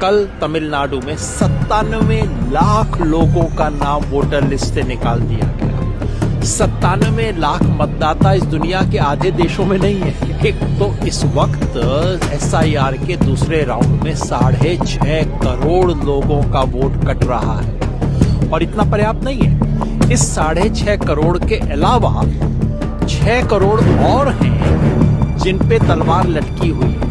कल तमिलनाडु में 97 लाख लोगों का नाम वोटर लिस्ट से निकाल दिया गया। 97 लाख मतदाता इस दुनिया के आधे देशों में नहीं है। एक तो इस वक्त SIR के दूसरे राउंड में 6.5 करोड़ लोगों का वोट कट रहा है और इतना पर्याप्त नहीं है। इस 6.5 करोड़ के अलावा 6 करोड़ और हैं जिन पे तलवार लटकी हुई है।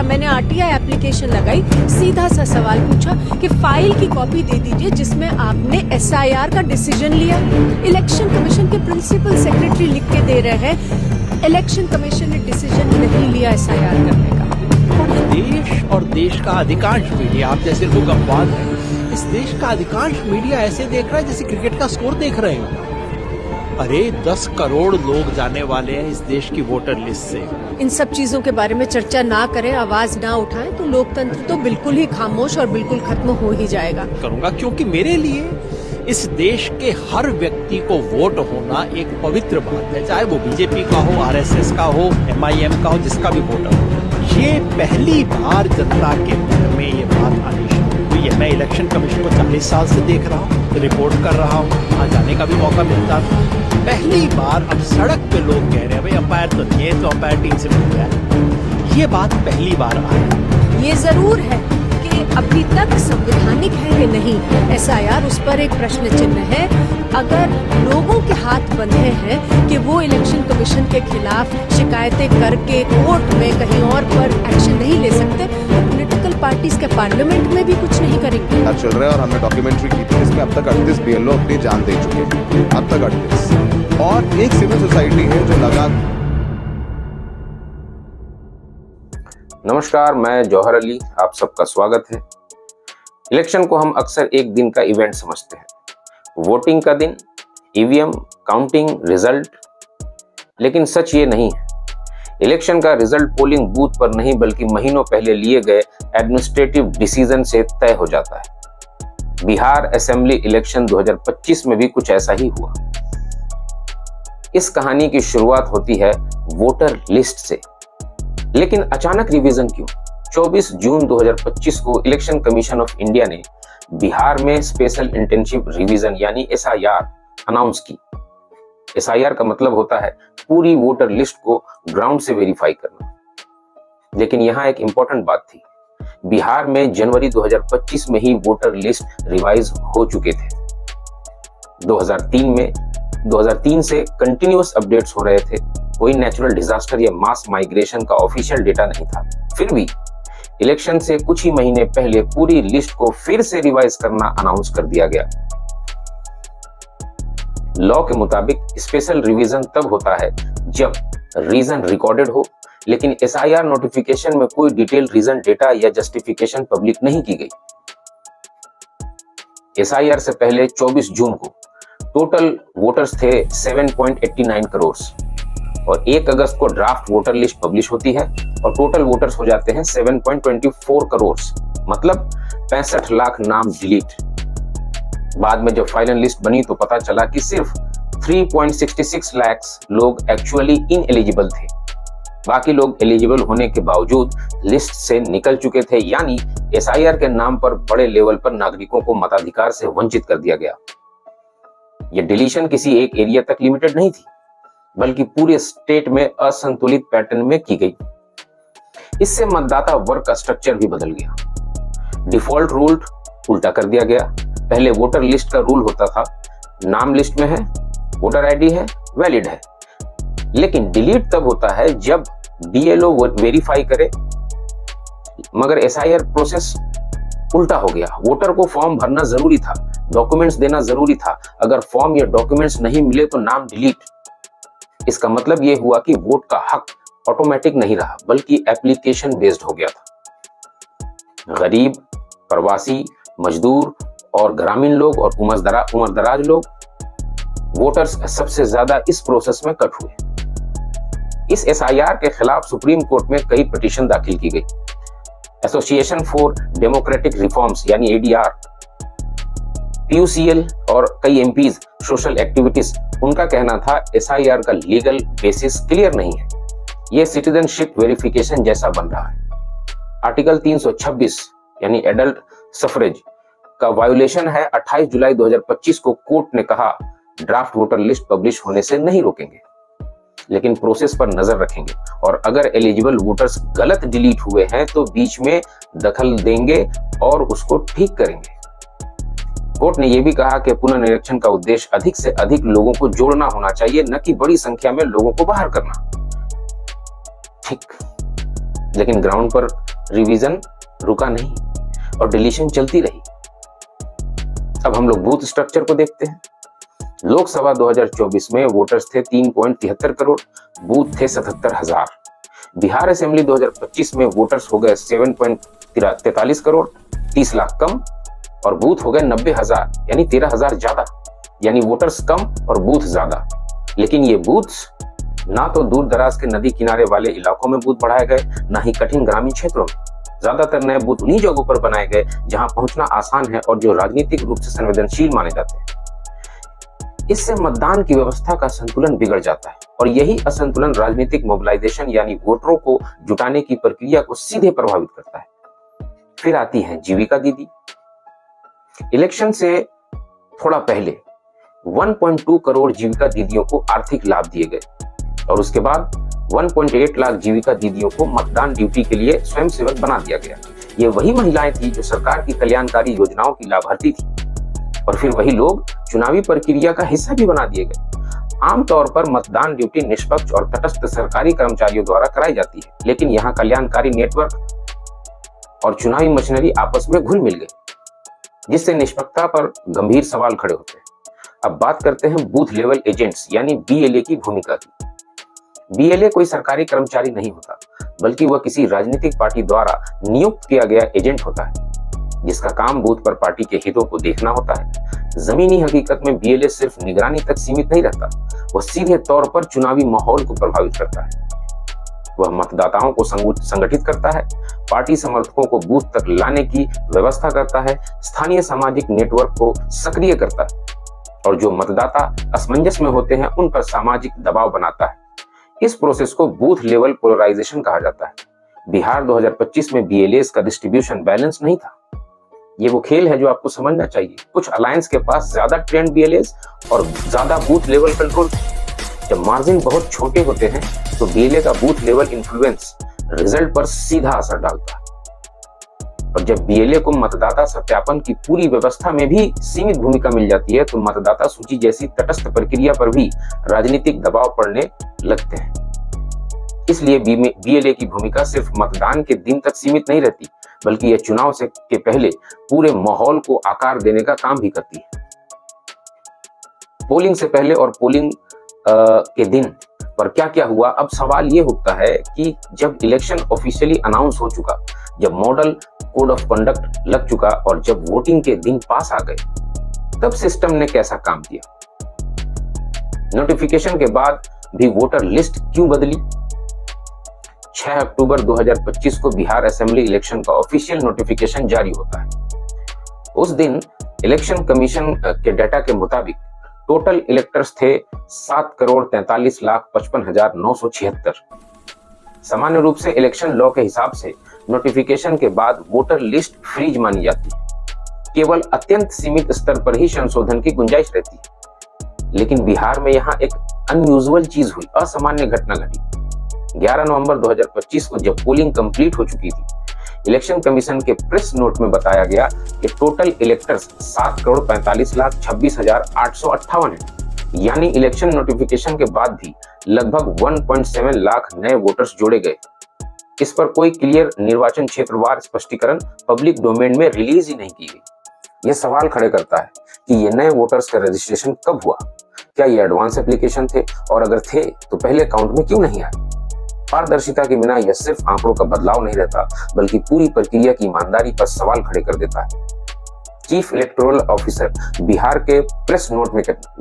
मैंने RTI एप्लीकेशन लगाई, सीधा सा सवाल पूछा कि फाइल की कॉपी दे दीजिए जिसमें आपने SIR का डिसीजन लिया। इलेक्शन कमीशन के प्रिंसिपल सेक्रेटरी लिख के दे रहे हैं इलेक्शन कमीशन ने डिसीजन नहीं लिया SIR करने का। देश और देश का अधिकांश मीडिया, आप जैसे लोग अपवाद हैं, इस देश का अधिकांश मीडिया ऐसे देख रहा है जैसे क्रिकेट का स्कोर देख रहे हो। अरे 10 करोड़ लोग जाने वाले हैं इस देश की वोटर लिस्ट से। इन सब चीजों के बारे में चर्चा ना करें, आवाज ना उठाएं तो लोकतंत्र तो बिल्कुल ही खामोश और बिल्कुल खत्म हो ही जाएगा। करूंगा क्योंकि मेरे लिए इस देश के हर व्यक्ति को वोट होना एक पवित्र बात है, चाहे वो बीजेपी का हो, RSS का हो, MIM का हो, जिसका भी वोटर हो। ये पहली बार जनता के मन में ये बात आनी शुरू हुई है। मैं इलेक्शन कमीशन को 40 साल से देख रहा हूँ, रिपोर्ट कर रहा हूँ, वहाँ जाने का भी मौका मिलता था। पहली बार अब सड़क पे लोग कह रहे हैं भाई अंपायर तो नहीं है, तो अंपायर टीम से मिल गया। ये बात पहली बार आई। ये जरूर है कि अभी तक संवैधानिक है या नहीं SIR, उस पर एक प्रश्न चिन्ह है। अगर लोगों के हाथ बंधे हैं कि वो इलेक्शन कमीशन के खिलाफ शिकायतें करके कोर्ट में कहीं और पर एक्शन नहीं ले सकते, तो पॉलिटिकल पार्टीज के पार्लियामेंट में भी कुछ नहीं करेंगे। चल रहा है और हमने डॉक्यूमेंट्री की थी, इसमें अब तक 38 BLO अपनी जान दे चुके हैं, अब तक 38। और एक सिविल सोसाइटी है जो लगा। नमस्कार, मैं जौहर अली, आप सबका स्वागत है। इलेक्शन को हम अक्सर एक दिन का इवेंट समझते हैं, वोटिंग का दिन, EVM, काउंटिंग, रिजल्ट। लेकिन सच ये नहीं है। इलेक्शन का रिजल्ट पोलिंग बूथ पर नहीं बल्कि महीनों पहले लिए गए एडमिनिस्ट्रेटिव डिसीजन से तय हो जाता है। बिहार असेंबली इलेक्शन 2025 में भी कुछ ऐसा ही हुआ। इस कहानी की शुरुआत होती है वोटर लिस्ट से, लेकिन अचानक रिवीजन क्यों? 24 जून 2025 को इलेक्शन कमीशन ऑफ इंडिया ने बिहार में स्पेशल इंटेंसिव रिवीजन यानी SIR अनाउंस की। SIR का मतलब होता है पूरी वोटर लिस्ट को ग्राउंड से वेरीफाई करना। लेकिन यहाँ एक इंपॉर्टेंट बात थी, बिहार में जनवरी 2025 में ही वोटर लिस्ट रिवाइज हो चुके थे। 2003 से कंटिन्यूअस अपडेट्स हो रहे थे, कोई नेचुरल डिजास्टर या मास माइग्रेशन का ऑफिशियल डेटा नहीं था। फिर भी इलेक्शन से कुछ ही महीने पहले पूरी लिस्ट को फिर से रिवाइज करना अनाउंस कर दिया गया। लॉ के मुताबिक स्पेशल रिवीजन तब होता है जब रीजन रिकॉर्डेड हो, लेकिन SIR नोटिफिकेशन में कोई डिटेल रीजन डेटा या जस्टिफिकेशन पब्लिक नहीं की गई। SIR से पहले 24 जून को टोटल वोटर्स थे 7.89 करोड़ और 1 अगस्त को ड्राफ्ट वोटर लिस्ट पब्लिश होती है और टोटल वोटर्स हो जाते हैं 7.24 करोड़, मतलब 65 लाख नाम डिलीट। बाद में जब फाइनल लिस्ट बनी तो पता चला कि सिर्फ 3.66 लाख लोग एक्चुअली इनएलिजिबल थे, बाकी लोग एलिजिबल होने के बावजूद लिस्ट से निकल चुके थे। यानी SIR के नाम पर बड़े लेवल पर नागरिकों को मताधिकार से वंचित कर दिया गया। यह डिलीशन किसी एक एरिया तक लिमिटेड नहीं थी, बल्कि पूरे स्टेट में असंतुलित पैटर्न में की गई। इससे मतदाता वर्ग का स्ट्रक्चर भी बदल गया। डिफॉल्ट रूल उल्टा कर दिया गया। पहले वोटर लिस्ट का रूल होता था, नाम लिस्ट में है, वोटर ID है, वैलिड है। लेकिन डिलीट तब होता है जब BLO वेरीफाई करे, मगर SIR प्रोसेस उल्टा हो गया। वोटर को फॉर्म भरना जरूरी था, डॉक्यूमेंट्स देना जरूरी था। अगर फॉर्म या डॉक्यूमेंट्स नहीं मिले तो नाम डिलीट। इसका मतलब यह हुआ कि वोट का हक ऑटोमेटिक नहीं रहा, बल्कि एप्लीकेशन बेस्ड हो गया था। गरीब, प्रवासी, मजदूर और ग्रामीण लोग और उम्रदराज लोग वोटर्स सबसे ज्यादा इस प्रोसेस में कट हुए। इस SIR के खिलाफ सुप्रीम कोर्ट में कई पिटीशन दाखिल की गई। एसोसिएशन फॉर डेमोक्रेटिक रिफॉर्म्स यानी ADR, PUCL और कई MPs, सोशल एक्टिविटीज, उनका कहना था SIR का लीगल बेसिस क्लियर नहीं है, यह सिटीजनशिप वेरिफिकेशन जैसा बन रहा है। आर्टिकल 326 यानी एडल्ट सफरेज का वायोलेशन है, 28 जुलाई 2025 को कोर्ट ने कहा ड्राफ्ट वोटर लिस्ट पब्लिश होने से नहीं रोकेंगे, लेकिन प्रोसेस पर नजर रखेंगे और अगर एलिजिबल वोटर्स गलत डिलीट हुए हैं तो बीच में दखल देंगे और उसको ठीक करेंगे। कोर्ट ने यह भी कहा कि पुनर्निरीक्षण का उद्देश्य अधिक से अधिक लोगों को जोड़ना होना चाहिए, न कि बड़ी संख्या में लोगों को बाहर करना। ठीक, लेकिन ग्राउंड पर रिवीजन रुका नहीं और डिलीशन चलती रही। अब हम लोग बूथ स्ट्रक्चर को देखते हैं। लोकसभा 2024 में वोटर्स थे 3.73 करोड़, बूथ थे 77,000। बिहार असेंबली 2025 में वोटर्स हो गए 7.43 करोड़, 30 लाख कम, और बूथ हो गए 90,000, यानी 13,000 ज्यादा, यानी वोटर्स कम और बूथ ज्यादा। लेकिन ये बूथ ना तो दूर दराज के नदी किनारे वाले इलाकों में बूथ बढ़ाए गए, ना ही कठिन ग्रामीण क्षेत्रों में। ज्यादातर नए बूथ उन्हीं जगहों पर बनाए गए जहां पहुंचना आसान है और जो राजनीतिक रूप से संवेदनशील माने जाते हैं। इससे मतदान की व्यवस्था का संतुलन बिगड़ जाता है और यही असंतुलन राजनीतिक मोबिलाइजेशन यानी वोटरों को जुटाने की प्रक्रिया को सीधे प्रभावित करता है। फिर आती है जीविका दीदी। इलेक्शन से थोड़ा पहले 1.2 करोड़ जीविका दीदियों को आर्थिक लाभ दिए गए और उसके बाद 1.8 लाख जीविका दीदियों को मतदान ड्यूटी के लिए स्वयंसेवक बना दिया गया। ये वही महिलाएं थी जो सरकार की कल्याणकारी योजनाओं की लाभार्थी थी और फिर वही लोग चुनावी प्रक्रिया का हिस्सा भी बना दिए गए। आमतौर पर मतदान ड्यूटी निष्पक्ष और तटस्थ सरकारी कर्मचारियों द्वारा कराई जाती है, लेकिन यहाँ कल्याणकारी नेटवर्क और चुनावी मशीनरी आपस में घुल मिल गई, जिससे निष्पक्षता पर गंभीर सवाल खड़े होते हैं। अब बात करते हैं बूथ लेवल एजेंट्स यानी बीएलए की भूमिका की। बीएलए कोई सरकारी कर्मचारी नहीं होता, बल्कि वह किसी राजनीतिक पार्टी द्वारा नियुक्त किया गया एजेंट होता है, जिसका काम बूथ पर पार्टी के हितों को देखना होता है। जमीनी हकीकत में बीएलए सिर्फ निगरानी तक सीमित नहीं रहता, वह सीधे तौर पर चुनावी माहौल को प्रभावित करता है। वह मतदाताओं को संगठित करता है, पार्टी समर्थकों को बूथ तक लाने की व्यवस्था करता है, स्थानीय सामाजिक नेटवर्क को सक्रिय करता है और जो मतदाता असमंजस में होते हैं उन पर सामाजिक दबाव बनाता है। इस प्रोसेस को बूथ लेवल पोलराइजेशन कहा जाता है। बिहार 2025 में बीएलएस का डिस्ट्रीब्यूशन बैलेंस नहीं था। ये वो खेल है जो आपको समझना चाहिए। कुछ अलायंस के पास ज्यादा ट्रेंड बीएलएस और ज्यादा बूथ लेवल कंट्रोल। जब मार्जिन बहुत छोटे होते हैं तो बीएलए का बूथ लेवल इन्फ्लुएंस रिजल्ट पर सीधा असर डालता है और जब बीएलए को मतदाता सत्यापन की पूरी व्यवस्था में भी सीमित भूमिका मिल जाती है तो मतदाता सूची जैसी तटस्थ प्रक्रिया पर भी राजनीतिक दबाव पड़ने लगते हैं। इसलिए बीएलए की भूमिका सिर्फ मतदान के दिन तक सीमित नहीं रहती, बल्कि यह चुनाव से के पहले पूरे माहौल को आकार देने का काम भी करती है। पोलिंग से पहले और पोलिंग के दिन पर क्या क्या हुआ, अब सवाल ये उठता है कि जब इलेक्शन ऑफिशियली अनाउंस हो चुका, जब मॉडल कोड ऑफ कंडक्ट लग चुका और जब वोटिंग के दिन पास आ गए, तब सिस्टम ने कैसा काम किया। नोटिफिकेशन के बाद भी वोटर लिस्ट क्यों बदली। 6 अक्टूबर 2025 को बिहार असेंबली इलेक्शन का ऑफिशियल नोटिफिकेशन जारी होता है। उस दिन इलेक्शन कमीशन के डाटा के मुताबिक टोटल इलेक्टर्स थे 7,43,55,976। सामान्य रूप से इलेक्शन लॉ के हिसाब से नोटिफिकेशन के बाद वोटर लिस्ट फ्रीज मानी जाती है। केवल अत्यंत सीमित स्तर पर ही संशोधन की गुंजाइश रहती है। लेकिन बिहार में यहाँ एक अनयूजुअल चीज हुई, असामान्य घटना घटी। 11 नवंबर 2025 को जब पोलिंग कंप्लीट हो चुकी थी, इलेक्शन कमीशन के प्रेस नोट में बताया गया कि टोटल इलेक्टर्स 7,45,26,858 है। यानी इलेक्शन नोटिफिकेशन के बाद भी लगभग 1.7 लाख नए वोटर्स जोड़े गए। इस पर कोई क्लियर निर्वाचन क्षेत्रवार स्पष्टीकरण पब्लिक डोमेन में रिलीज ही नहीं की गई। यह सवाल खड़े करता है कि ये नए वोटर्स का रजिस्ट्रेशन कब हुआ, क्या ये एडवांस एप्लीकेशन थे, और अगर थे तो पहले काउंट में क्यों नहीं आए। पारदर्शिता के बिना यह सिर्फ आंकड़ों का बदलाव नहीं रहता, बल्कि पूरी प्रक्रिया की ईमानदारी पर सवाल खड़े कर देता है। चीफ इलेक्टोरल ऑफिसर बिहार के प्रेस नोट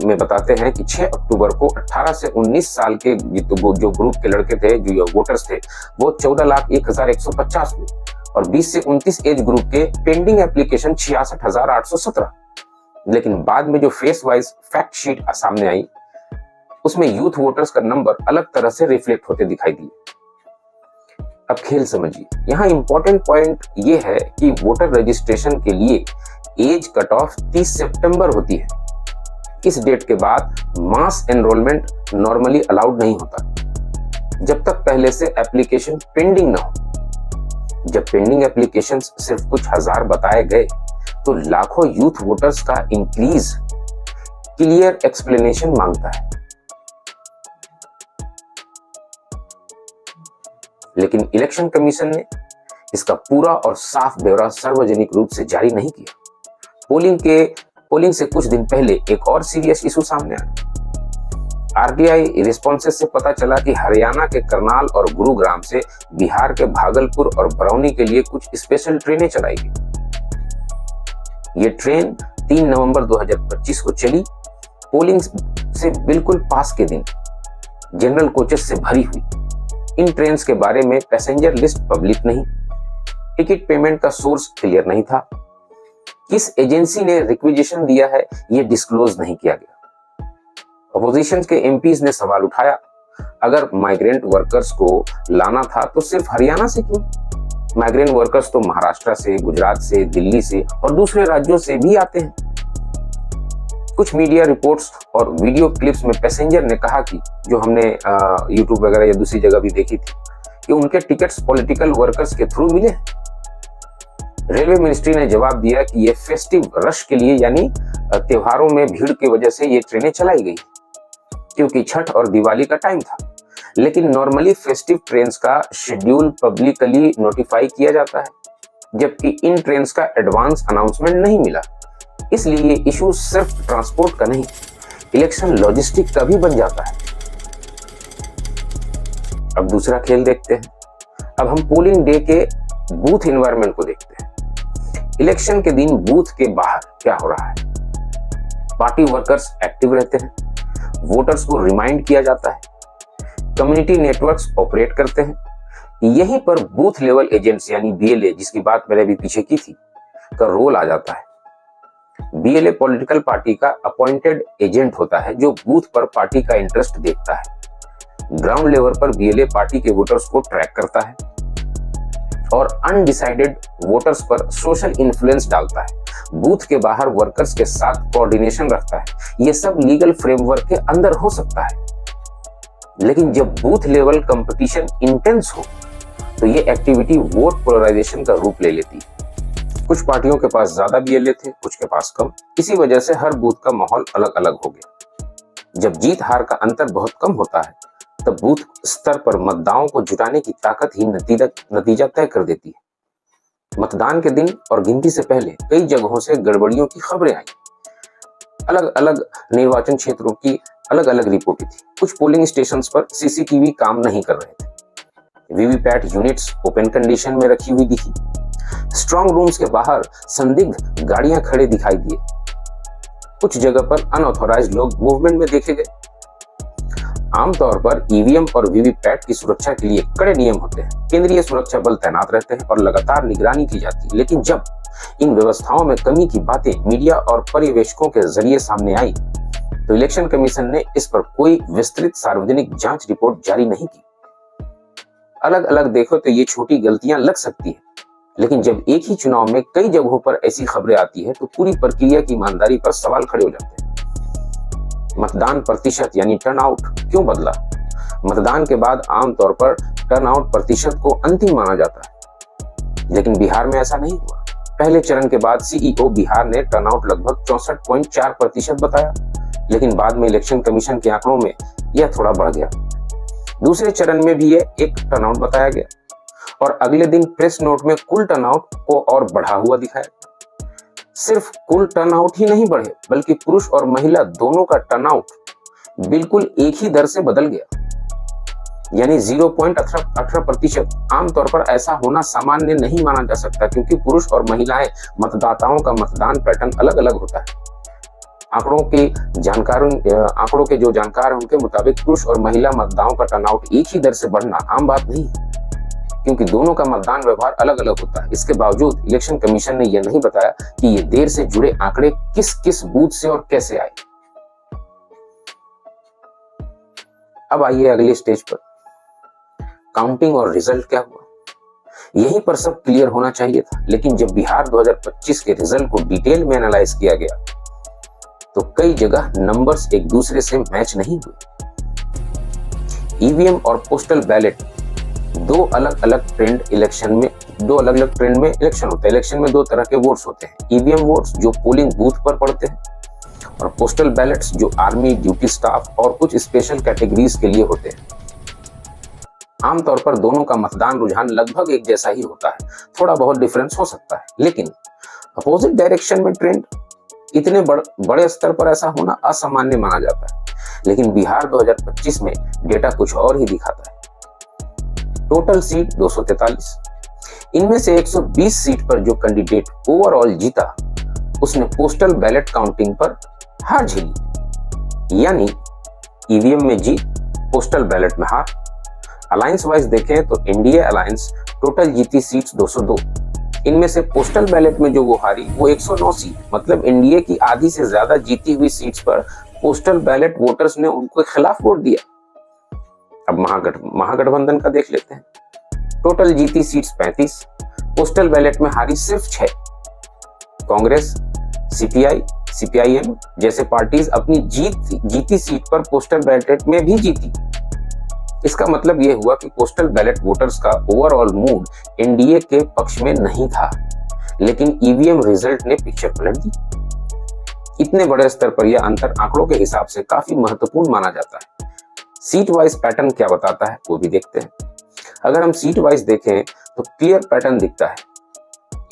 में बताते हैं कि 6 अक्टूबर को 18 से 19 साल के जो ग्रुप के लड़के थे, जो वोटर्स थे, वो 14,01,150 हुए और 20 से 29 एज ग्रुप के पेंडिंग एप्लीकेशन 66,817। लेकिन बाद में जो फेस वाइज फैक्ट शीट सामने आई, उसमें यूथ वोटर्स का नंबर अलग तरह से रिफ्लेक्ट होते दिखाई दिए। अब खेल समझिए। यहाँ इंपॉर्टेंट पॉइंट ये है कि वोटर रजिस्ट्रेशन के लिए एज कट ऑफ 30 सितंबर होती है। इस डेट के बाद मास एनरोलमेंट नॉर्मली अलाउड नहीं होता जब तक पहले से एप्लीकेशन पेंडिंग ना हो। जब पेंडिंग एप्लीकेशंस सिर्फ कुछ हजार बताए गए तो लाखों यूथ वोटर्स का इंक्रीज क्लियर एक्सप्लेनेशन मांगता है। लेकिन इलेक्शन कमीशन ने इसका पूरा और साफ ब्यौरा सार्वजनिक रूप से जारी नहीं किया। पोलिंग से कुछ दिन पहले एक और सीरियस इशू सामने आया। आरटीआई रिस्पॉन्सेस से पता चला कि हरियाणा के करनाल और गुरुग्राम से बिहार के भागलपुर और बरौनी के लिए कुछ स्पेशल ट्रेनें चलाई गई। ये ट्रेन 3 नवंबर 2025 को चली। पोलिंग से बिल्कुल पास के दिन जनरल कोचेस से भरी हुई। इन ट्रेन्स के बारे में पैसेंजर लिस्ट पब्लिक नहीं, टिकट पेमेंट का सोर्स क्लियर नहीं था, किस एजेंसी ने रिक्विजिशन दिया है ये डिस्क्लोज नहीं किया गया। अपोजिशन के एमपीज ने सवाल उठाया, अगर माइग्रेंट वर्कर्स को लाना था तो सिर्फ हरियाणा से क्यों? माइग्रेंट वर्कर्स तो महाराष्ट्र से, गुजरात से, दिल्ली से और दूसरे राज्यों से भी आते हैं। कुछ मीडिया रिपोर्ट्स और वीडियो क्लिप्स में पैसेंजर ने कहा कि जो हमने यूट्यूब वगैरह या दूसरी जगह भी देखी थी कि उनके टिकट्स पॉलिटिकल वर्कर्स के थ्रू मिले। रेलवे मिनिस्ट्री ने जवाब दिया कि ये फेस्टिव रश के लिए यानी त्योहारों में भीड़ की वजह से ये ट्रेनें चलाई गई क्योंकि छठ और दिवाली का टाइम था। लेकिन नॉर्मली फेस्टिव ट्रेन्स का शेड्यूल पब्लिकली नोटिफाई किया जाता है जबकि इन ट्रेन्स का एडवांस अनाउंसमेंट नहीं मिला। इसलिए ये इशू सिर्फ ट्रांसपोर्ट का नहीं, इलेक्शन लॉजिस्टिक का भी बन जाता है। अब दूसरा खेल देखते हैं। अब हम पोलिंग डे के बूथ एनवायरनमेंट को देखते हैं। इलेक्शन के दिन बूथ के बाहर क्या हो रहा है? पार्टी वर्कर्स एक्टिव रहते हैं, वोटर्स को रिमाइंड किया जाता है, कम्युनिटी नेटवर्क्स ऑपरेट करते हैं। यहीं पर बूथ लेवल एजेंट्स यानी बीएलए, जिसकी बात मैंने अभी पीछे की थी, का रोल आ जाता है। बीएलए पॉलिटिकल पार्टी का अपॉइंटेड एजेंट होता है जो बूथ पर पार्टी का इंटरेस्ट देखता है। ग्राउंड लेवल पर बीएलए पार्टी के वोटर्स को ट्रैक करता है और अनडिसाइडेड वोटर्स पर सोशल इन्फ्लुएंस डालता है। बूथ के बाहर वर्कर्स के साथ कोऑर्डिनेशन रखता है। यह सब लीगल फ्रेमवर्क के अंदर हो सकता है। लेकिन जब बूथ लेवल कंपटीशन इंटेंस हो तो ये एक्टिविटी वोट पोलराइजेशन का रूप ले लेती है। कुछ पार्टियों के पास ज्यादा बीएलए थे, कुछ के पास कम। इसी वजह से हर बूथ का माहौल अलग अलग हो गया। जब जीत हार का अंतर बहुत कम होता है तब बूथ स्तर पर मतदाताओं को जुटाने की ताकत ही नतीजा तय कर देती है। मतदान के दिन और गिनती से पहले कई जगहों से गड़बड़ियों की खबरें आई। अलग अलग निर्वाचन क्षेत्रों की अलग अलग रिपोर्टें थी। कुछ पोलिंग स्टेशंस पर सीसीटीवी काम नहीं कर रहे थे। वीवीपैट यूनिट्स ओपन कंडीशन में रखी हुई दिखी। स्ट्रांग रूम्स के बाहर संदिग्ध गाड़ियां खड़े दिखाई दिए। कुछ जगह पर अनऑथोराइज्ड लोग मूवमेंट में देखे गए। आमतौर पर ईवीएम और वीवीपैट की सुरक्षा के लिए कड़े नियम होते हैं। केंद्रीय सुरक्षा बल तैनात रहते हैं और लगातार निगरानी की जाती है। लेकिन जब इन व्यवस्थाओं में कमी की बातें मीडिया और पर्यवेक्षकों के जरिए सामने आई तो इलेक्शन कमीशन ने इस पर कोई विस्तृत सार्वजनिक जांच रिपोर्ट जारी नहीं की। अलग अलग देखो तो ये छोटी गलतियां लग सकती है, लेकिन जब एक ही चुनाव में कई जगहों पर ऐसी खबरें आती है तो पूरी प्रक्रिया की ईमानदारी पर सवाल खड़े हो जाते हैं। मतदान प्रतिशत यानी टर्नआउट क्यों बदला? मतदान के बाद आमतौर पर टर्नआउट प्रतिशत को अंतिम माना जाता है, लेकिन बिहार में ऐसा नहीं हुआ। पहले चरण के बाद सीईओ बिहार ने टर्नआउट लगभग 64.4% बताया, लेकिन बाद में इलेक्शन कमीशन के आंकड़ों में यह थोड़ा बढ़ गया। दूसरे चरण में भी यह एक टर्नआउट बताया गया और अगले दिन प्रेस नोट में कुल टर्नआउट को और बढ़ा हुआ दिखाया। सिर्फ कुल टर्नआउट ही नहीं बढ़े बल्कि पुरुष और महिला दोनों का टर्नआउट बिल्कुल एक ही दर से बदल गया, यानी 0.18%। आमतौर पर ऐसा होना सामान्य नहीं माना जा सकता क्योंकि पुरुष और महिलाएं मतदाताओं का मतदान पैटर्न अलग अलग होता है। आंकड़ों के जो जानकार हैं उनके मुताबिक पुरुष और महिला मतदाताओं का टर्नआउट एक ही दर से बढ़ना आम बात नहीं है क्योंकि दोनों का मतदान व्यवहार अलग अलग होता है। इसके बावजूद इलेक्शन कमीशन ने यह नहीं बताया कि ये देर से जुड़े आंकड़े किस किस बूथ से और कैसे आए। अब आइए अगले स्टेज पर, काउंटिंग और रिजल्ट क्या हुआ। यहीं पर सब क्लियर होना चाहिए था, लेकिन जब बिहार 2025 के रिजल्ट को डिटेल में एनालाइज किया गया तो कई जगह नंबर्स एक दूसरे से मैच नहीं हुए। ईवीएम और पोस्टल बैलेट दो अलग अलग ट्रेंड में इलेक्शन होता है। इलेक्शन में दो तरह के वोट्स होते हैं, ईवीएम वोट्स जो पोलिंग बूथ पर पड़ते हैं और पोस्टल बैलेट्स जो आर्मी, ड्यूटी स्टाफ और कुछ स्पेशल कैटेगरीज के लिए होते हैं। आमतौर पर दोनों का मतदान रुझान लगभग एक जैसा ही होता है, थोड़ा बहुत डिफरेंस हो सकता है, लेकिन अपोजिट डायरेक्शन में ट्रेंड इतने बड़े स्तर पर ऐसा होना असामान्य माना जाता है। लेकिन बिहार 2025 में डेटा कुछ और ही दिखाता है। टोटल सीट 243, इनमें से 120 सीट पर जो कैंडिडेट ओवरऑल जीता उसने पोस्टल बैलेट काउंटिंग पर हार झेली, यानी ईवीएम में जीत, पोस्टल बैलेट में हार। अलायंस वाइज देखें तो एनडीए अलायंस टोटल जीती सीट्स 202, इनमें से पोस्टल बैलेट में जो वो हारी वो 109 सीट, मतलब एनडीए की आधी से ज्यादा जीती हुई सीट्स पर पोस्टल बैलेट वोटर्स ने उनको खिलाफ वोट दिया। अब महागठबंधन का देख लेते हैं। टोटल जीती सीट्स 35, पोस्टल बैलेट में हारी सिर्फ 6। कांग्रेस, सीपीआई, सीपीआईएम जैसे पार्टीज अपनी जीती सीट पर पोस्टल बैलेट में भी जीती। इसका मतलब यह हुआ कि पोस्टल बैलेट वोटर्स का ओवरऑल मूड एनडीए के पक्ष में नहीं था, लेकिन ईवीएम रिजल्ट ने पिक्चर पलट दी। इतने बड़े स्तर पर यह अंतर आंकड़ों के हिसाब से काफी महत्वपूर्ण माना जाता है। सीट वाइज पैटर्न क्या बताता है वो भी देखते हैं। अगर हम सीट वाइज देखें तो क्लियर पैटर्न दिखता है।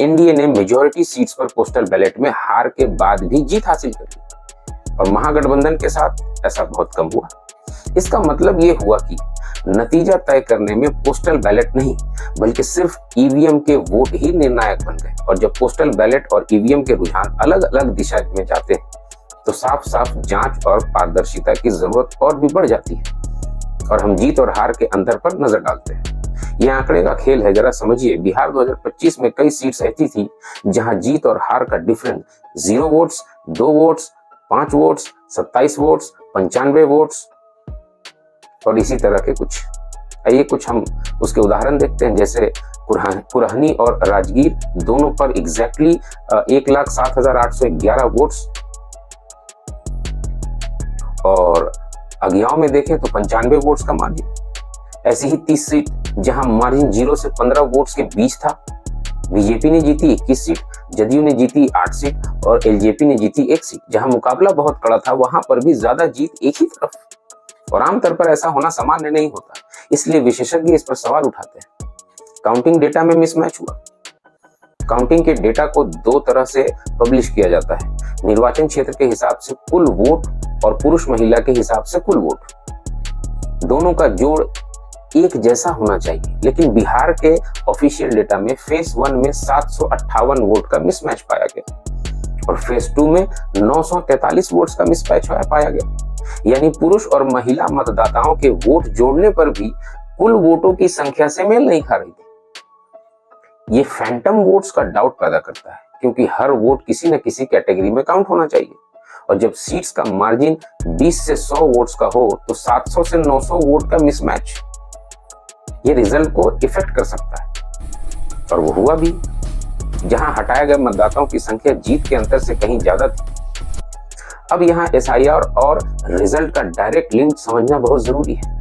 एनडीए ने मेजॉरिटी सीट्स पर पोस्टल बैलेट में हार के बाद भी जीत हासिल कर ली और महागठबंधन के साथ ऐसा बहुत कम हुआ। इसका मतलब यह हुआ कि नतीजा तय करने में पोस्टल बैलेट नहीं बल्कि सिर्फ ईवीएम के वोट ही निर्णायक बन गए। और जब पोस्टल बैलेट और ईवीएम के रुझान अलग अलग दिशा में जाते हैं तो साफ साफ जांच और पारदर्शिता की जरूरत और भी बढ़ जाती है और हम जीत और हार के अंतर पर नजर डालते हैं। यह आंकड़े का खेल है, जरा समझिए। बिहार 2025 में कई सीट्स ऐसी थी जहां जीत और हार का difference 0 votes, 2 votes, 5 votes, 27 votes, 95 votes और इसी तरह के कुछ। आइए कुछ हम उसके उदाहरण देखते हैं। जैसे कुरहनी और राजगीर दोनों पर एग्जैक्टली 1,07,811 वोट्स और अगियाव में देखें तो 95 वोट्स का मार्जिन। ऐसी ही 30 सीट जहां मार्जिन 0 से 15 वोट्स के बीच था। बीजेपी ने जीती 21 सीट, जदयू ने जीती 8 सीट और एलजेपी ने जीती 1 सीट। जहां मुकाबला बहुत कड़ा था वहां पर भी ज्यादा जीत एक ही तरफ। और आमतौर पर ऐसा होना सामान्य नहीं होता, इसलिए विशेषज्ञ इस पर सवाल उठाते हैं। काउंटिंग डेटा में मिसमैच हुआ। काउंटिंग के डेटा को दो तरह से पब्लिश किया जाता है, निर्वाचन क्षेत्र के हिसाब से कुल वोट और पुरुष महिला के हिसाब से कुल वोट। दोनों का जोड़ एक जैसा होना चाहिए, लेकिन बिहार के ऑफिशियल डेटा में फेज 1 में 758 वोट का मिसमैच पाया गया और फेज 2 में 943 वोट्स का मिसमैच पाया गया। यानी पुरुष और महिला मतदाताओं के वोट जोड़ने पर भी कुल वोटों की संख्या से मेल नहीं खा रही थी। ये फैंटम वोट्स का डाउट पैदा करता है, क्योंकि हर वोट किसी न किसी कैटेगरी में काउंट होना चाहिए और जब सीट्स का मार्जिन 20 से 100 वोट्स का हो तो 700 से 900 वोट का मिसमैच ये रिजल्ट को इफेक्ट कर सकता है। और वो हुआ भी, जहां हटाए गए मतदाताओं की संख्या जीत के अंतर से कहीं ज्यादा थी। अब यहाँ एसआईआर और रिजल्ट का डायरेक्ट लिंक समझना बहुत जरूरी है।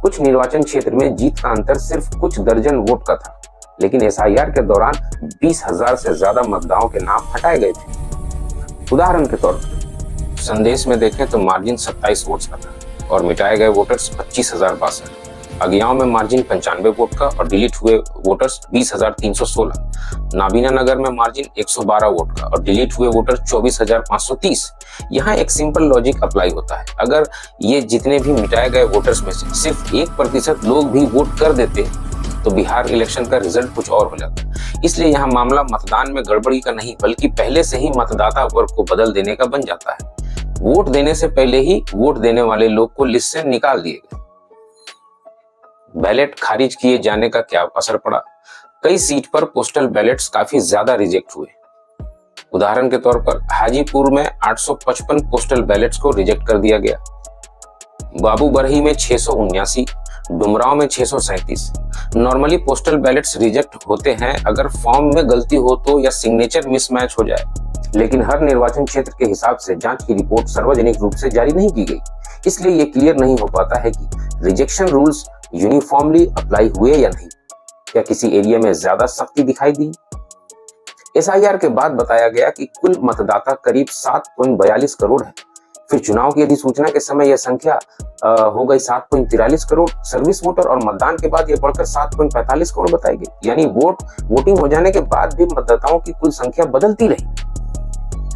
कुछ निर्वाचन क्षेत्र में जीत का अंतर सिर्फ कुछ दर्जन वोट का था, लेकिन एसआईआर के दौरान 20,000 से ज्यादा मतदाताओं के नाम हटाए गए थे। उदाहरण के तौर पर संदेश में देखें तो मार्जिन 27 वोट्स का था और मिटाए गए वोटर्स 25,062। अगियाव में मार्जिन 95 वोट का और डिलीट हुए वोटर्स 20,316। नाबीना नगर में मार्जिन 112 वोट का और डिलीट हुए वोटर्स 24,530। यहाँ एक सिंपल लॉजिक अप्लाई होता है। अगर ये जितने भी मिटाए गए वोटर्स में से सिर्फ 1% लोग भी वोट कर देते तो बिहार इलेक्शन का रिजल्ट कुछ और हो जाता। इसलिए यहाँ मामला मतदान में गड़बड़ी का नहीं बल्कि पहले से ही मतदाता वर्ग को बदल देने का बन जाता है। वोट देने से पहले ही वोट देने वाले लोग को लिस्ट से निकाल दिए गए। बैलेट खारिज किए जाने का क्या असर पड़ा? कई सीट पर पोस्टल बैलेट्स काफी ज्यादा रिजेक्ट हुए। उदाहरण के तौर पर हाजीपुर में 855 पोस्टल बैलेट्स को रिजेक्ट कर दिया गया, बाबूबरही में 679, डुमराव में 637। नॉर्मली पोस्टल बैलेट्स रिजेक्ट होते हैं अगर फॉर्म में गलती हो तो या सिग्नेचर मिसमैच हो जाए, लेकिन हर निर्वाचन क्षेत्र के हिसाब से जांच की रिपोर्ट सार्वजनिक रूप से जारी नहीं की गई, इसलिए ये क्लियर नहीं हो पाता है कि रिजेक्शन रूल्स यूनिफॉर्मली अप्लाई हुए या नहीं। क्या किसी एरिया में ज्यादा सख्ती दिखाई दी? एसआईआर के बाद बताया गया कि कुल मतदाता करीब 7.42 करोड़ है। फिर चुनाव की अधिसूचना के समय यह संख्या हो गई 7.43 करोड़। सर्विस वोटर और मतदान के बाद यह बढ़कर 7.45 करोड़ बताई गई। यानी वोटिंग हो जाने के बाद भी मतदाताओं की कुल संख्या बदलती रही।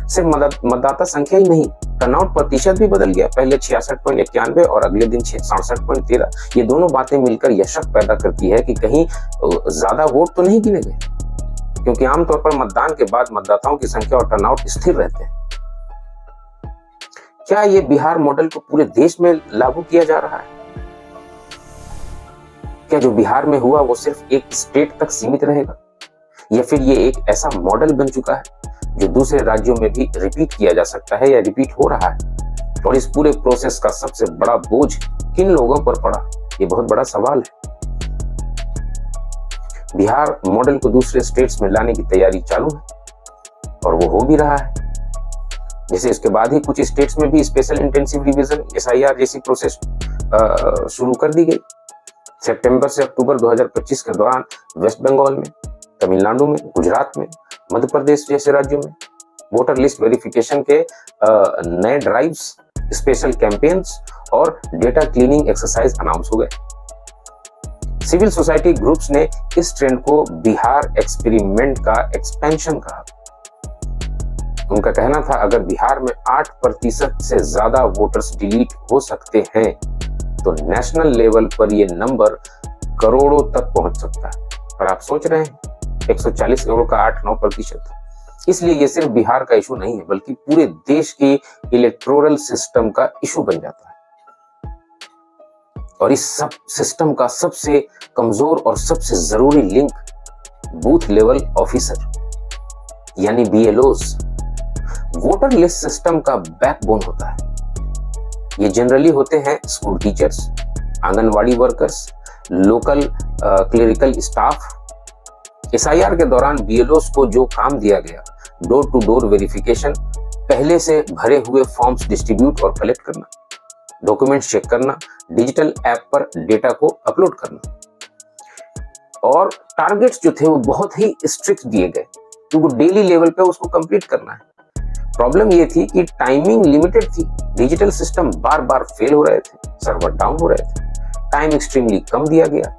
सिर्फ मतदाता संख्या ही नहीं, टर्नआउट प्रतिशत भी बदल गया। पहले 66.91 और अगले दिन 67.13। ये दोनों बातें मिलकर यह शक पैदा करती है कि कहीं ज्यादा वोट तो नहीं गिने गए, क्योंकि आमतौर पर मतदान के बाद मतदाताओं की संख्या और टर्नआउट स्थिर रहते हैं। क्या ये बिहार मॉडल को पूरे देश में लागू किया जा रहा है? क्या जो बिहार में हुआ वो सिर्फ एक स्टेट तक सीमित रहेगा, या फिर ये एक ऐसा मॉडल बन चुका है जो दूसरे राज्यों में भी रिपीट किया जा सकता है या रिपीट हो रहा है? और इस पूरे प्रोसेस का सबसे बड़ा बोझ किन लोगों पर पड़ा, ये बहुत बड़ा सवाल है। बिहार मॉडल को दूसरे स्टेट्स में लाने की तैयारी चालू है और वो हो भी रहा है। जैसे इसके बाद ही कुछ स्टेट्स में भी स्पेशल इंटेंसिव रिवीजन एसआईआर जैसी प्रोसेस शुरू कर दी गई। सितंबर से अक्टूबर 2025 के दौरान वेस्ट बंगाल में, तमिलनाडु में, गुजरात में, मध्य प्रदेश जैसे राज्यों में वोटर लिस्ट वेरिफिकेशन के नए ड्राइव्स, स्पेशल कैंपेन्स और डेटा क्लीनिंग एक्सरसाइज अनाउंस हो गए। सिविल सोसाइटी ग्रुप्स ने इस ट्रेंड को बिहार एक्सपेरिमेंट का एक्सपेंशन कहा। उनका कहना था अगर बिहार में 8% से ज्यादा वोटर्स डिलीट हो सकते हैं तो नेशनल लेवल पर यह नंबर करोड़ों तक पहुंच सकता है। और आप सोच रहे हैं 140 करोड़ का 8-9%। इसलिए यह सिर्फ बिहार का इशू नहीं है, बल्कि पूरे देश के इलेक्टोरल सिस्टम का इशू बन जाता है। और इस सब सिस्टम का सबसे कमजोर और सबसे जरूरी लिंक बूथ लेवल ऑफिसर यानी बीएलओस, वोटर लिस्ट सिस्टम का बैकबोन होता है। ये जनरली होते हैं school teachers, anganwadi workers, local clerical staff. SIR के दौरान बीएलओस को जो काम दिया गया, डोर टू डोर वेरिफिकेशन, पहले से भरे हुए फॉर्म्स डिस्ट्रीब्यूट और कलेक्ट करना, डॉक्यूमेंट्स चेक करना, डिजिटल ऐप पर डेटा को अपलोड करना, और टारगेट्स जो थे वो बहुत ही स्ट्रिक्ट दिए गए क्योंकि डेली लेवल पे उसको कंप्लीट करना है। प्रॉब्लम ये थी कि टाइमिंग लिमिटेड थी, डिजिटल सिस्टम बार बार फेल हो रहे थे, सर्वर डाउन हो रहे थे, टाइम एक्सट्रीमली कम दिया गया,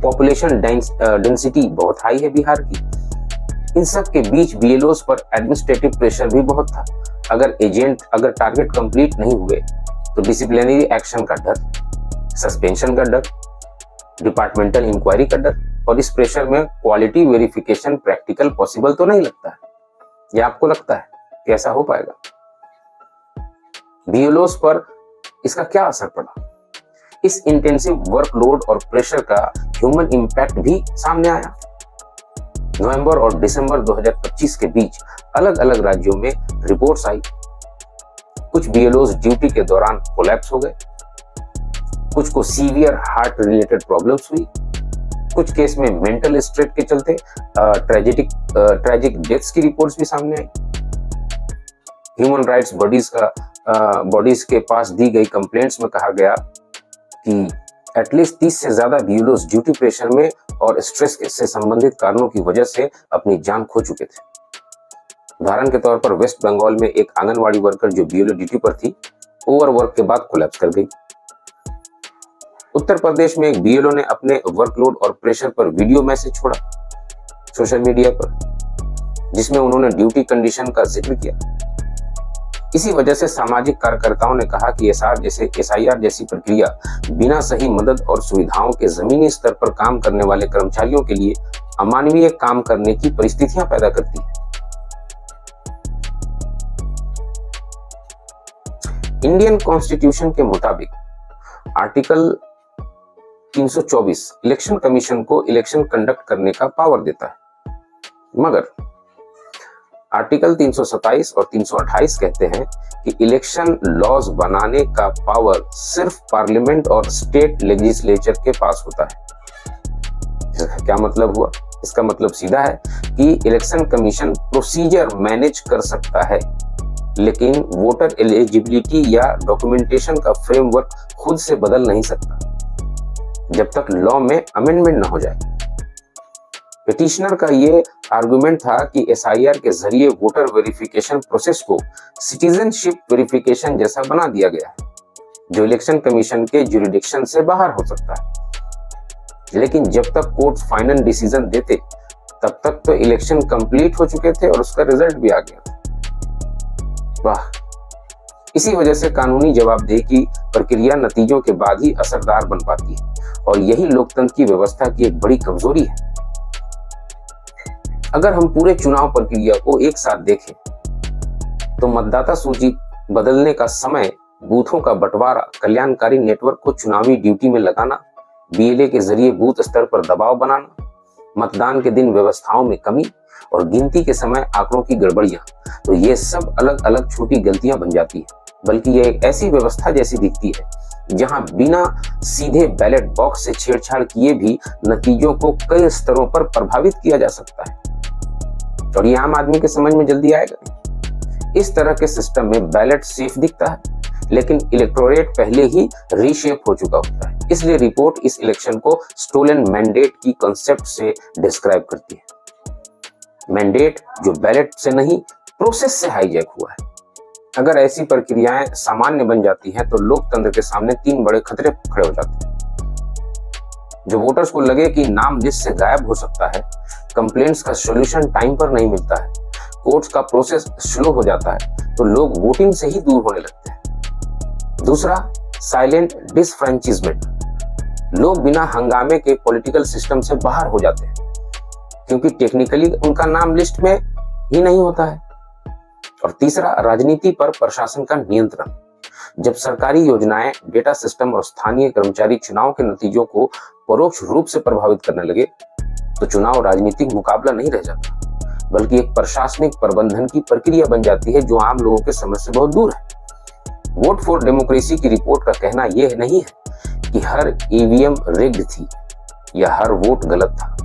पॉपुलेशन डेंसिटी बहुत हाई है बिहार की। इन सब के बीच बीएलओस पर एडमिनिस्ट्रेटिव प्रेशर भी बहुत था। अगर टारगेट कंप्लीट नहीं हुए तो डिसिप्लिनरी एक्शन का डर, सस्पेंशन का डर, डिपार्टमेंटल इंक्वायरी का डर, और इस प्रेशर में क्वालिटी वेरिफिकेशन प्रैक्टिकल पॉसिबल तो नहीं लगता है। या आपको लगता है कि ऐसा हो पाएगा? बीएलओस पर इसका क्या असर पड़ा? इस इंटेंसिव वर्कलोड और प्रेशर का ह्यूमन इंपैक्ट भी सामने आया। नवंबर और दिसंबर 2025 के बीच अलग अलग राज्यों में रिपोर्ट्स आई। कुछ बीएलओस ड्यूटी के दौरान कोलैप्स हो गए, कुछ को सीवियर हार्ट रिलेटेड प्रॉब्लम्स हुई, कुछ केस में मेंटल स्ट्रेस के चलते ट्रेजिक डेथ्स की रिपोर्ट्स भी सामने आई। ह्यूमन राइट्स बॉडीज के पास दी गई कंप्लेंट्स में कहा गया कि एटलीस्ट 30 से ज्यादा बीएलओस ड्यूटी प्रेशर में और स्ट्रेस से संबंधित कारणों की वजह से अपनी जान खो चुके थे। उदाहरण के तौर पर वेस्ट बंगाल में एक आंगनवाड़ी वर्कर जो बीएलओ ड्यूटी पर थी, ओवरवर्क के बाद कोलैप्स कर गई। उत्तर प्रदेश में एक बीएलओ ने अपने वर्कलोड और प्रेशर पर वीडियो मैसेज छोड़ा सोशल मीडिया पर, जिसमें उन्होंने ड्यूटी कंडीशन का जिक्र किया। इसी वजह से सामाजिक कार्यकर्ताओं ने कहा कि एसआईआर जैसी प्रक्रिया बिना सही मदद और सुविधाओं के जमीनी स्तर पर काम करने वाले कर्मचारियों के लिए अमानवीय काम करने की परिस्थितियां पैदा करती है। इंडियन कॉन्स्टिट्यूशन के मुताबिक आर्टिकल 324 इलेक्शन कमीशन को इलेक्शन कंडक्ट करने का पावर देता है, मगर आर्टिकल 327 और 328 कहते हैं कि इलेक्शन लॉज बनाने का पावर सिर्फ पार्लियामेंट और स्टेट लेजिस्लेचर के पास होता है। क्या मतलब हुआ? इसका मतलब सीधा है कि इलेक्शन कमीशन प्रोसीजर मैनेज कर सकता है, लेकिन वोटर एलिजिबिलिटी या डॉक्यूमेंटेशन का फ्रेमवर्क खुद से बदल नहीं सकता जब तक लॉ में अमेंडमेंट न हो जाए। पिटिशनर का ये आर्गुमेंट था कि एसआईआर के जरिए वोटर वेरिफिकेशन प्रोसेस को सिटीजनशिप वेरिफिकेशन जैसा बना दिया गया है, जो इलेक्शन कमीशन के ज्यूरिडिक्शन से बाहर हो सकता है। लेकिन जब तक कोर्ट फाइनल डिसीजन देते तब तक तो इलेक्शन कंप्लीट हो चुके थे और उसका रिजल्ट भी आ गया। वाह! इसी वजह से कानूनी जवाबदेही की प्रक्रिया नतीजों के बाद ही असरदार बन पाती है और यही लोकतंत्र की व्यवस्था की एक बड़ी कमजोरी है। अगर हम पूरे चुनाव प्रक्रिया को एक साथ देखें तो मतदाता सूची बदलने का समय, बूथों का बंटवारा, कल्याणकारी नेटवर्क को चुनावी ड्यूटी में लगाना, बीएलए के जरिए बूथ स्तर पर दबाव बनाना, मतदान के दिन व्यवस्थाओं में कमी और गिनती के समय आंकड़ों की गड़बड़ियां, तो ये सब अलग अलग छोटी गलतियां बन जाती है। बल्कि ये एक ऐसी व्यवस्था जैसी दिखती है जहां बिना सीधे बैलेट बॉक्स से छेड़छाड़ किए भी नतीजों को कई स्तरों पर प्रभावित किया जा सकता है और ये आम आदमी के समझ में जल्दी आएगा नहीं। इस तरह के सिस्टम में बैलेट सेफ दिखता है, लेकिन इलेक्टोरेट पहले ही रीशेप हो चुका होता है। इसलिए रिपोर्ट इस इलेक्शन को स्टोलन मैंडेट की कॉन्सेप्ट से डिस्क्राइब करती है। मैंडेट जो बैलेट से नहीं, प्रोसेस से हाईजैक हुआ है। अगर ऐसी प्रक्रियाएं सामान्य बन जाती हैं तो लोकतंत्र के सामने 3 बड़े खतरे खड़े हो जाते हैं। जो वोटर्स को लगे कि नाम लिस्ट से गायब हो सकता है, कंप्लेंट्स का सॉल्यूशन टाइम पर नहीं मिलता है, कोर्ट्स का प्रोसेस स्लो हो जाता है, तो लोग वोटिंग से ही दूर होने लगते हैं। दूसरा, साइलेंट डिसफ्रेंचिजमेंट। लोग बिना हंगामे के पॉलिटिकल सिस्टम से बाहर हो जाते हैं क्योंकि टेक्निकली उनका नाम लिस्ट में ही नहीं होता है। और तीसरा, राजनीति पर प्रशासन का नियंत्रण। जब सरकारी योजनाएं, डेटा सिस्टम और स्थानीय कर्मचारी चुनाव के नतीजों को परोक्ष रूप से प्रभावित करने लगे तो चुनाव राजनीतिक मुकाबला नहीं रह जाता, बल्कि एक प्रशासनिक प्रबंधन की प्रक्रिया बन जाती है जो आम लोगों के समझ से बहुत दूर है। वोट फॉर डेमोक्रेसी की रिपोर्ट का कहना यह नहीं है कि हर ईवीएम रिग्ड थी या हर वोट गलत था।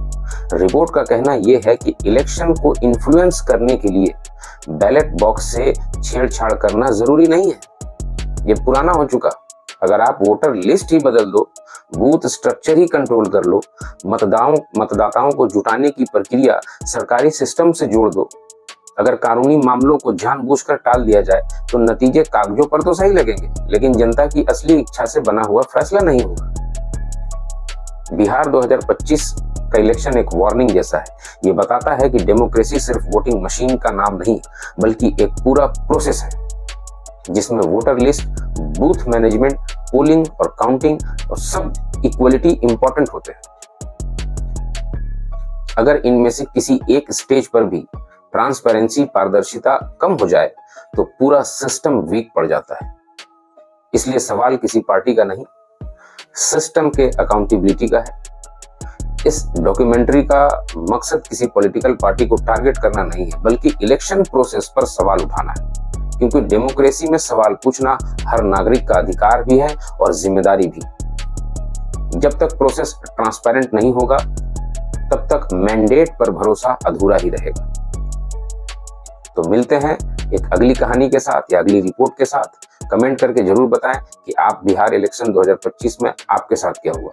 रिपोर्ट का कहना यह है कि इलेक्शन को इन्फ्लुएंस करने के लिए बैलेट बॉक्स से छेड़छाड़ करना जरूरी नहीं है। ये पुराना हो चुका। अगर आप वोटर लिस्ट ही बदल दो, बूथ स्ट्रक्चर ही कंट्रोल कर लो, मतदाताओं को जुटाने की प्रक्रिया सरकारी सिस्टम से जोड़ दो, अगर कानूनी मामलों को जानबूझकर टाल दिया जाए तो नतीजे कागजों पर तो सही लगेंगे, लेकिन जनता की असली इच्छा से बना हुआ फैसला नहीं होगा। बिहार 2025 का इलेक्शन एक वार्निंग जैसा है। ये बताता है कि डेमोक्रेसी सिर्फ वोटिंग मशीन का नाम नहीं, बल्कि एक पूरा प्रोसेस है जिसमें voter list, booth management, polling और काउंटिंग और सब इक्वलिटी इंपॉर्टेंट होते हैं। अगर इनमें से किसी एक स्टेज पर भी ट्रांसपेरेंसी, पारदर्शिता कम हो जाए तो पूरा सिस्टम वीक पड़ जाता है। इसलिए सवाल किसी पार्टी का नहीं, सिस्टम के अकाउंटेबिलिटी का है। इस डॉक्यूमेंट्री का मकसद किसी पॉलिटिकल पार्टी को टारगेट करना नहीं है, बल्कि इलेक्शन प्रोसेस पर सवाल उठाना है, क्योंकि डेमोक्रेसी में सवाल पूछना हर नागरिक का अधिकार भी है और जिम्मेदारी भी। जब तक प्रोसेस ट्रांसपेरेंट नहीं होगा तब तक मैंडेट पर भरोसा अधूरा ही रहेगा। तो मिलते हैं एक अगली कहानी के साथ या अगली रिपोर्ट के साथ। कमेंट करके जरूर बताएं कि आप बिहार इलेक्शन 2025 में आपके साथ क्या हुआ।